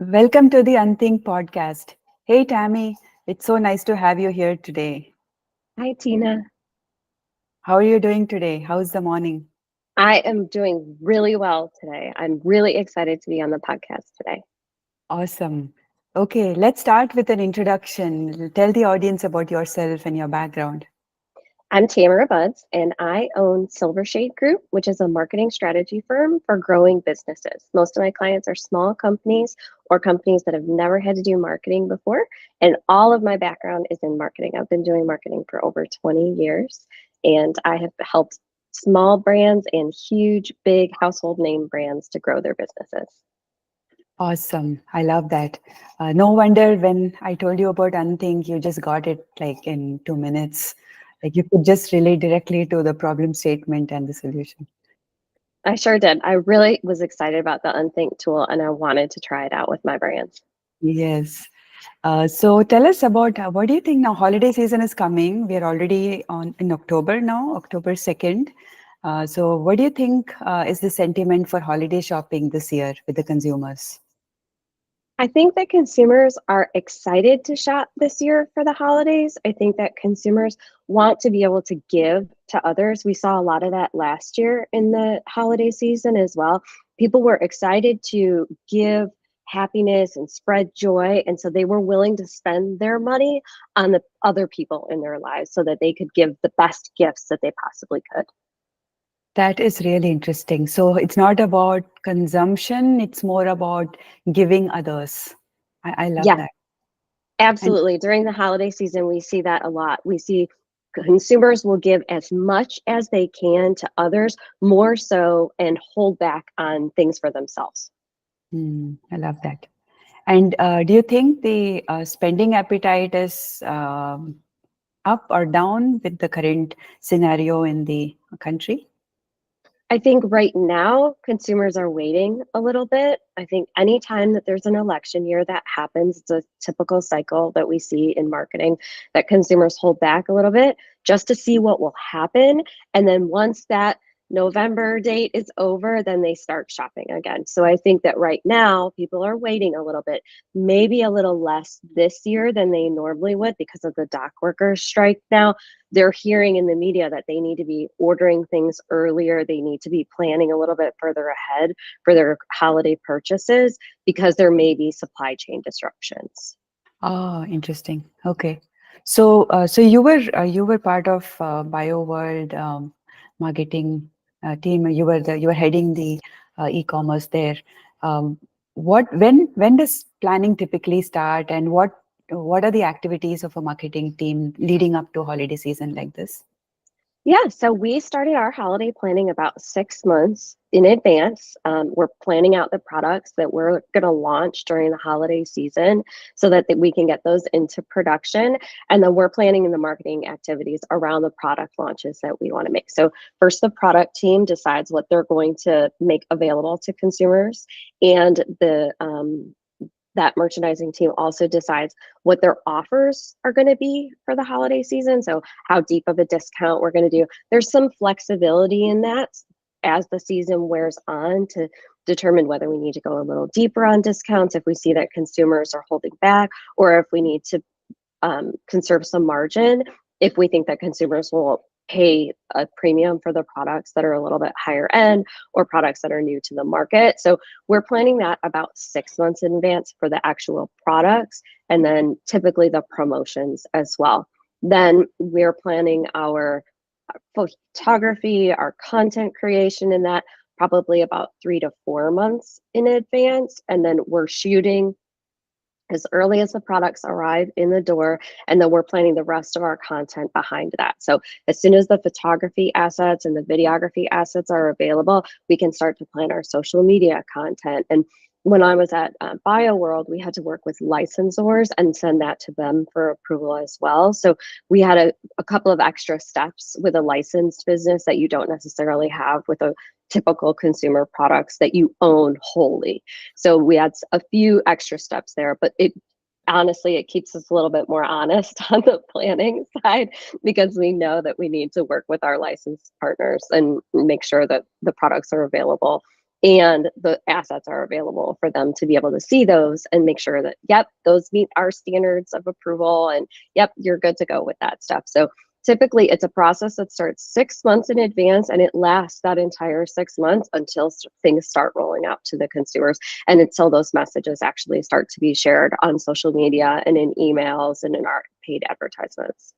Welcome to the Unthink podcast. Hey, Tammy, it's so nice to have you here today. Hi, Tina. How are you doing today? How's the morning? I am doing really well today. I'm really excited to be on the podcast today. Awesome. Okay, let's start with an introduction. Tell the audience about yourself and your background. I'm Tamara Budz, and I own Silvershade Group, which is a marketing strategy firm for growing businesses. Most of my clients are small companies or companies that have never had to do marketing before. And all of my background is in marketing. I've been doing marketing for over 20 years, and I have helped small brands and huge, big household name brands to grow their businesses. Awesome. I love that. No wonder when I told you about Unthink, you just got it like in 2 minutes. Like you could just relate directly to the problem statement and the solution. I sure did. I really was excited about the Unthink tool and I wanted to try it out with my brands. Yes. So tell us about what do you think now? Holiday season is coming. We are already on in October now, October 2nd. So what do you think is the sentiment for holiday shopping this year with the consumers? I think that consumers are excited to shop this year for the holidays. I think that consumers want to be able to give to others. We saw a lot of that last year in the holiday season as well. People were excited to give happiness and spread joy. And so they were willing to spend their money on the other people in their lives so that they could give the best gifts that they possibly could. That is really interesting. So it's not about consumption, it's more about giving others. I love Yeah, that. And absolutely. During the holiday season, we see that a lot. We see consumers will give as much as they can to others, more so, and hold back on things for themselves. I love that. And do you think the spending appetite is up or down with the current scenario in the country? I think right now consumers are waiting a little bit. I think anytime that there's an election year that happens, it's a typical cycle that we see in marketing that consumers hold back a little bit just to see what will happen. And then once that November date is over, then they start shopping again. So I think that right now people are waiting a little bit, maybe a little less this year than they normally would because of the dock workers strike now. They're hearing in the media that they need to be ordering things earlier. They need to be planning a little bit further ahead for their holiday purchases because there may be supply chain disruptions. Oh, interesting. Okay. So you were part of Bio World marketing team. You were heading the e-commerce there. Um, what when does planning typically start, and what are the activities of a marketing team leading up to holiday season like this? Yeah, so we started our holiday planning about 6 months in advance. We're planning out the products that we're going to launch during the holiday season so that we can get those into production. And then we're planning the marketing activities around the product launches that we want to make. So, first, the product team decides what they're going to make available to consumers, and that merchandising team also decides what their offers are going to be for the holiday season. So, how deep of a discount we're going to do. There's some flexibility in that as the season wears on to determine whether we need to go a little deeper on discounts if we see that consumers are holding back, or if we need to conserve some margin if we think that consumers will pay a premium for the products that are a little bit higher end or products that are new to the market. So we're planning that about 6 months in advance for the actual products and then typically the promotions as well. Then we're planning our photography, our content creation in that probably about 3 to 4 months in advance. And then we're shooting as early as the products arrive in the door, and then we're planning the rest of our content behind that. So as soon as the photography assets and the videography assets are available, we can start to plan our social media content. And when I was at BioWorld, we had to work with licensors and send that to them for approval as well. So we had a couple of extra steps with a licensed business that you don't necessarily have with a typical consumer products that you own wholly. So we had a few extra steps there, but it honestly, it keeps us a little bit more honest on the planning side because we know that we need to work with our licensed partners and make sure that the products are available and the assets are available for them to be able to see those and make sure that, yep, those meet our standards of approval, and yep, you're good to go with that stuff. So typically it's a process that starts 6 months in advance, and it lasts that entire 6 months until things start rolling out to the consumers, and until those messages actually start to be shared on social media and in emails and in our paid advertisements.